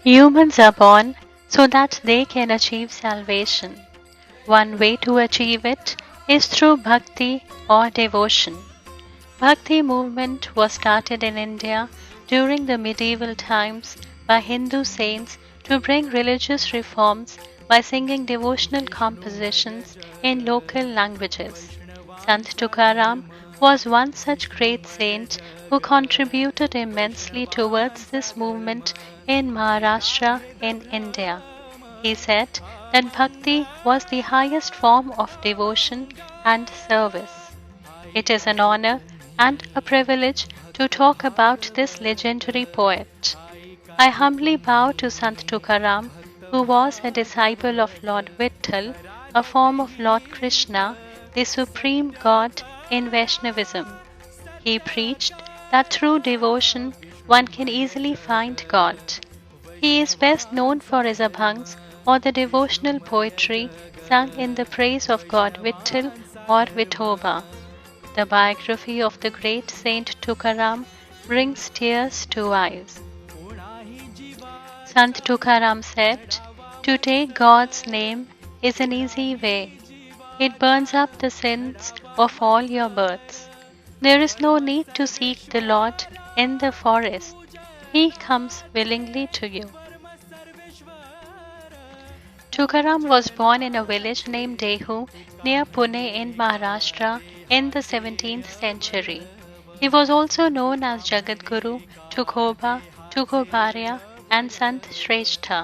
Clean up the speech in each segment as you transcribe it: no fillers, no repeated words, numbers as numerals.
Humans are born so that they can achieve salvation. One way to achieve it is through bhakti or devotion. Bhakti movement was started in India during the medieval times by Hindu saints to bring religious reforms by singing devotional compositions in local languages. Sant Tukaram was one such great saint who contributed immensely towards this movement in Maharashtra in India. He said that bhakti was the highest form of devotion and service. It is an honor and a privilege to talk about this legendary poet. I humbly bow to Sant Tukaram, who was a disciple of Lord Vitthal, a form of Lord Krishna, the supreme god in Vaishnavism. He preached that through devotion one can easily find God. He is best known for his abhangs or the devotional poetry sung in the praise of God Vitthal or Vithoba. The biography of the great Saint Tukaram brings tears to eyes. Sant Tukaram said, "To take God's name is an easy way. It burns up the sins of all your births. There is no need to seek the Lord in the forest. He comes willingly to you." Tukaram was born in a village named Dehu near Pune in Maharashtra in the 17th century. He was also known as Jagadguru, Tukhoba, Tukhobarya, and Sant Shrestha.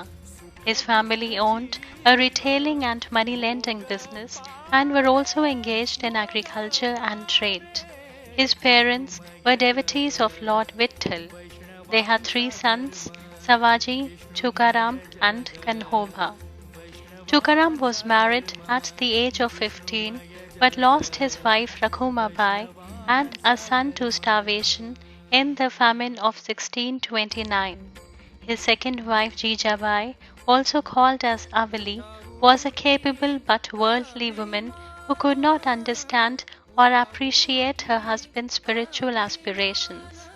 His family owned a retailing and money lending business and were also engaged in agriculture and trade. His parents were devotees of Lord Vitthal. They had three sons, Shivaji, Tukaram, and Kanhoba. Tukaram was married at the age of 15 but lost his wife Rakhumabai and a son to starvation in the famine of 1629. His second wife Jijabai, also called as Avali, was a capable but worldly woman who could not understand or appreciate her husband's spiritual aspirations.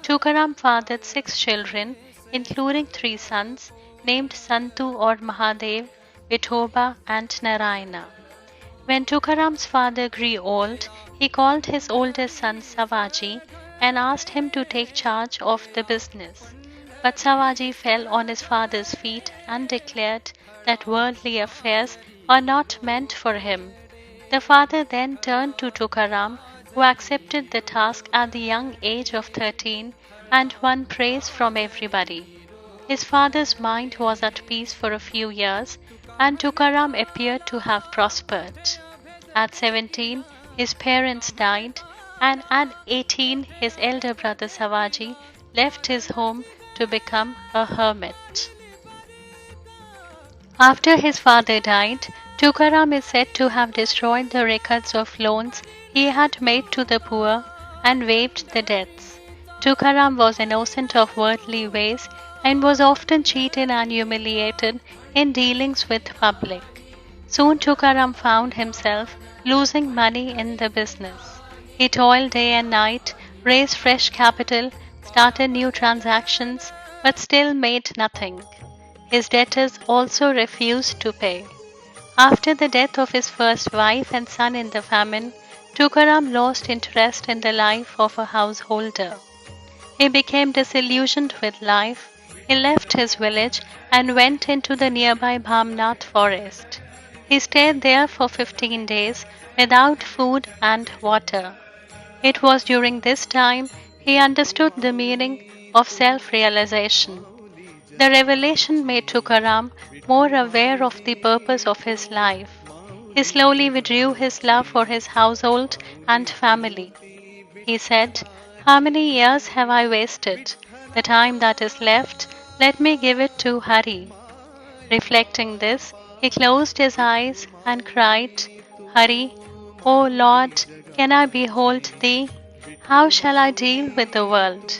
Tukaram fathered 6 children, including 3 sons, named Santu or Mahadev, Vithoba, and Narayana. When Tukaram's father grew old, he called his oldest son Shivaji and asked him to take charge of the business. But Shivaji fell on his father's feet and declared that worldly affairs are not meant for him. The father then turned to Tukaram, who accepted the task at the young age of 13 and won praise from everybody. His father's mind was at peace for a few years, and Tukaram appeared to have prospered. At 17, his parents died, and at 18, his elder brother Shivaji left his home to become a hermit. After his father died, Tukaram is said to have destroyed the records of loans he had made to the poor and waived the debts. Tukaram was innocent of worldly ways and was often cheated and humiliated in dealings with public. Soon Tukaram found himself losing money in the business. He toiled day and night, raised fresh capital, started new transactions, but still made nothing. His debtors also refused to pay. After the death of his first wife and son in the famine, Tukaram lost interest in the life of a householder. He became disillusioned with life. He left his village and went into the nearby Bhamnath forest. He stayed there for 15 days without food and water. It was during this time he understood the meaning of self-realization. The revelation made Tukaram more aware of the purpose of his life. He slowly withdrew his love for his household and family. He said, "How many years have I wasted? The time that is left, let me give it to Hari." Reflecting this, he closed his eyes and cried, "Hari, O Lord, can I behold thee? How shall I deal with the world?"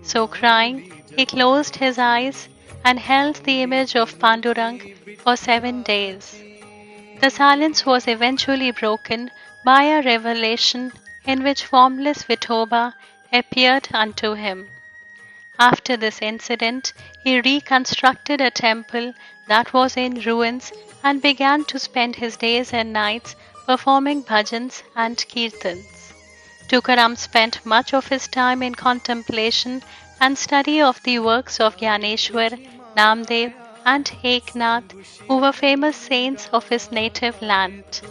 So crying, he closed his eyes and held the image of Pandurang for 7 days. The silence was eventually broken by a revelation in which formless Vithoba appeared unto him. After this incident, he reconstructed a temple that was in ruins and began to spend his days and nights performing bhajans and kirtans. Tukaram spent much of his time in contemplation and study of the works of Gyaneshwar, Namdev, and Eknath, who were famous saints of his native land.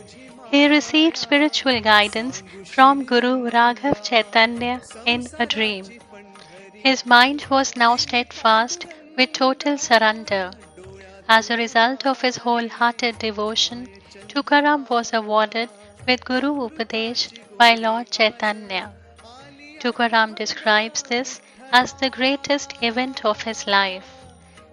He received spiritual guidance from Guru Raghav Chaitanya in a dream. His mind was now steadfast with total surrender. As a result of his wholehearted devotion, Tukaram was awarded with Guru Upadesh by Lord Chaitanya. Tukaram describes this as the greatest event of his life.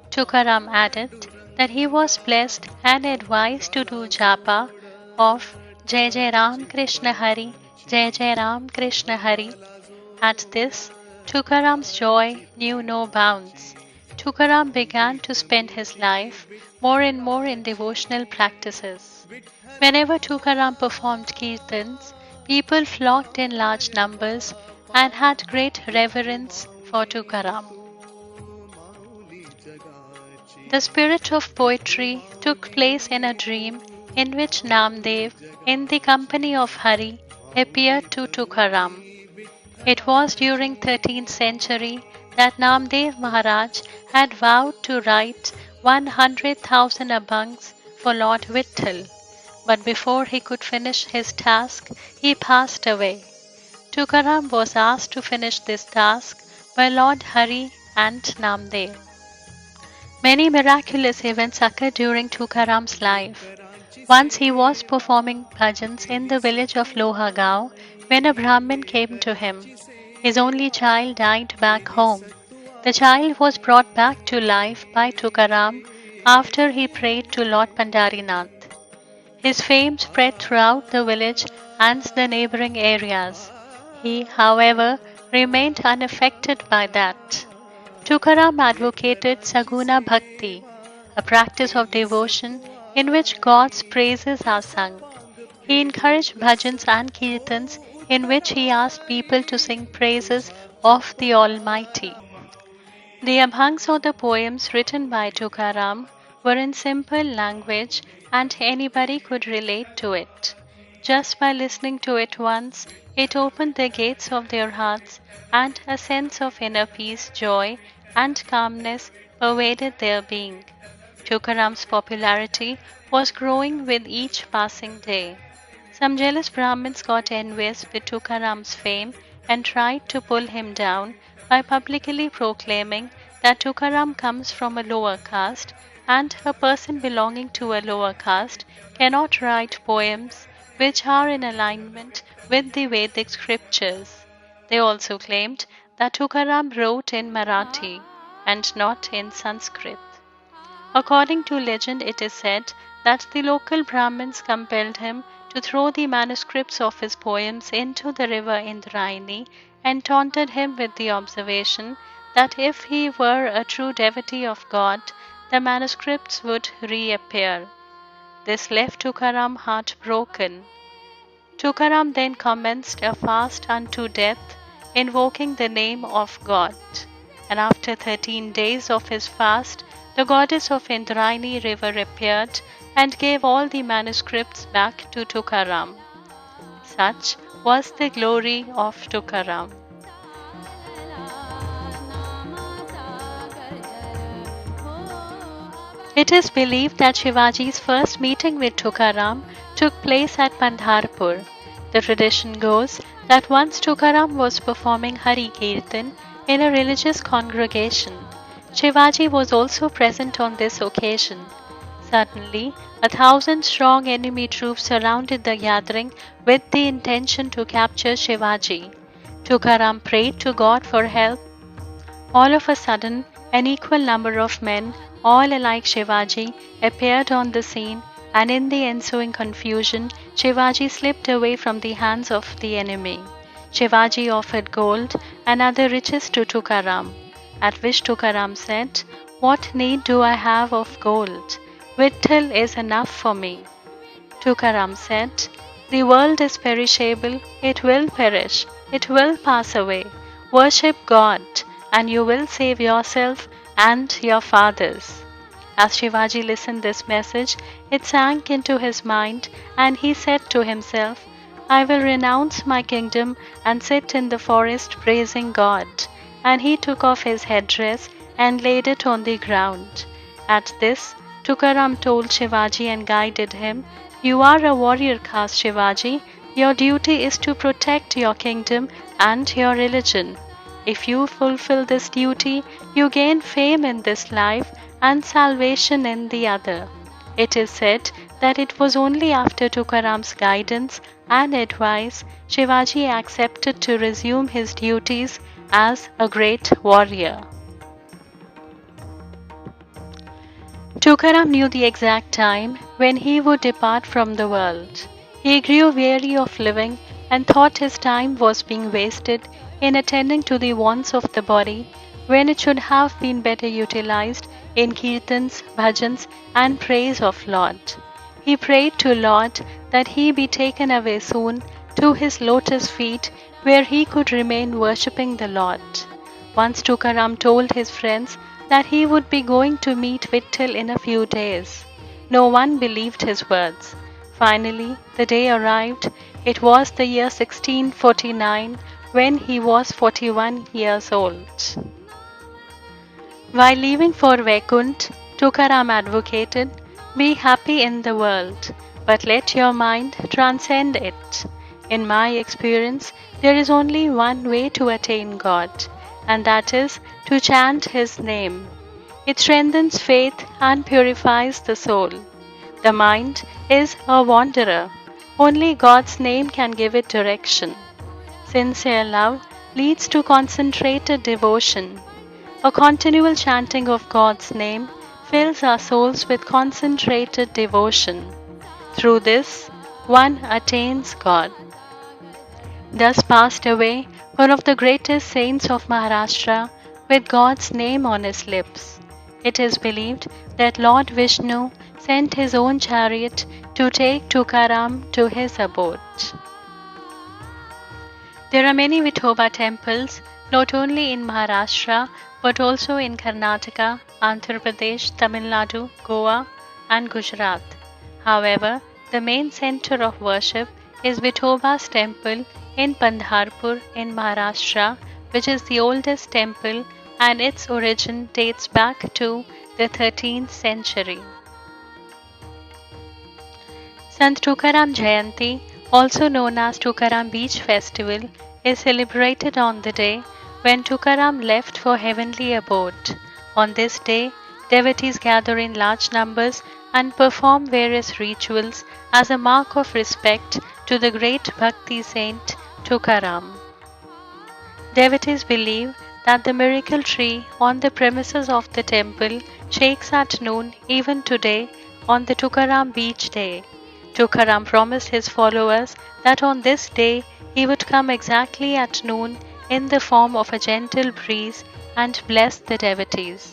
Tukaram added that he was blessed and advised to do japa of Jai Jai Ram Krishna Hari, Jai Jai Ram Krishna Hari. At this, Tukaram's joy knew no bounds. Tukaram began to spend his life more and more in devotional practices. Whenever Tukaram performed kirtans, people flocked in large numbers and had great reverence for Tukaram. The spirit of poetry took place in a dream in which Namdev, in the company of Hari, appeared to Tukaram. It was during 13th century that Namdev Maharaj had vowed to write 100,000 abhangs for Lord Vitthal, but before he could finish his task, he passed away. Tukaram was asked to finish this task by Lord Hari and Namdev. Many miraculous events occurred during Tukaram's life. Once he was performing bhajans in the village of Lohagaon when a Brahmin came to him. His only child died back home. The child was brought back to life by Tukaram after he prayed to Lord Pandarinath. His fame spread throughout the village and the neighboring areas. He, however, remained unaffected by that. Tukaram advocated Saguna Bhakti, a practice of devotion in which God's praises are sung. He encouraged bhajans and kirtans in which he asked people to sing praises of the Almighty. The abhangs or the poems written by Tukaram were in simple language and anybody could relate to it. Just by listening to it once, it opened the gates of their hearts and a sense of inner peace, joy, and calmness pervaded their being. Tukaram's popularity was growing with each passing day. Some jealous Brahmins got envious with Tukaram's fame and tried to pull him down by publicly proclaiming that Tukaram comes from a lower caste and a person belonging to a lower caste cannot write poems which are in alignment with the Vedic scriptures. They also claimed that Tukaram wrote in Marathi and not in Sanskrit. According to legend, it is said that the local Brahmins compelled him to throw the manuscripts of his poems into the river Indrayani and taunted him with the observation that if he were a true devotee of God, the manuscripts would reappear. This left Tukaram heartbroken. Tukaram then commenced a fast unto death, invoking the name of God. And after 13 days of his fast, the goddess of Indrayani river appeared and gave all the manuscripts back to Tukaram. Such was the glory of Tukaram. It is believed that Shivaji's first meeting with Tukaram took place at Pandharpur. The tradition goes that once Tukaram was performing Hari Kirtan in a religious congregation. Shivaji was also present on this occasion. Suddenly, 1,000-strong enemy troops surrounded the gathering with the intention to capture Shivaji. Tukaram prayed to God for help. All of a sudden, an equal number of men, all alike Shivaji, appeared on the scene, and in the ensuing confusion, Shivaji slipped away from the hands of the enemy. Shivaji offered gold and other riches to Tukaram, at which Tukaram said, "What need do I have of gold? Vitthal is enough for me." Tukaram said, "The world is perishable, it will perish, it will pass away. Worship God. and you will save yourself and your fathers." As Shivaji listened this message, it sank into his mind, and he said to himself, "I will renounce my kingdom and sit in the forest praising God." And he took off his headdress and laid it on the ground. At this, Tukaram told Shivaji and guided him, "You are a warrior caste, Shivaji. Your duty is to protect your kingdom and your religion. If you fulfill this duty, you gain fame in this life and salvation in the other." It is said that it was only after Tukaram's guidance and advice Shivaji accepted to resume his duties as a great warrior. Tukaram knew the exact time when he would depart from the world. He grew weary of living and thought his time was being wasted in attending to the wants of the body, when it should have been better utilized in kirtans, bhajans, and praise of Lord. He prayed to Lord that he be taken away soon to his lotus feet, where he could remain worshipping the Lord. Once Tukaram told his friends that he would be going to meet Vittal in a few days. No one believed his words. Finally, the day arrived. It was the year 1649, when he was 41 years old. While leaving for Vaikunt, Tukaram advocated, "Be happy in the world, but let your mind transcend it. In my experience, there is only one way to attain God, and that is to chant His name. It strengthens faith and purifies the soul. The mind is a wanderer. Only God's name can give it direction. Sincere love leads to concentrated devotion. A continual chanting of God's name fills our souls with concentrated devotion. Through this, one attains God." Thus passed away one of the greatest saints of Maharashtra with God's name on his lips. It is believed that Lord Vishnu sent his own chariot to take Tukaram to his abode. There are many Vithoba temples not only in Maharashtra but also in Karnataka, Andhra Pradesh, Tamil Nadu, Goa, and Gujarat. However, the main center of worship is Vithoba's temple in Pandharpur in Maharashtra, which is the oldest temple, and its origin dates back to the 13th century. Sant Tukaram Jayanti, also known as Tukaram sBeejFestival, is celebrated on the day when Tukaram left for heavenly abode. On this day, devotees gather in large numbers and perform various rituals as a mark of respect to the great Bhakti saint Tukaram. Devotees believe that the miracle tree on the premises of the temple shakes at noon even today on the Tukaram Beach Day. Tukaram promised his followers that on this day he would come exactly at noon in the form of a gentle breeze and bless the devotees.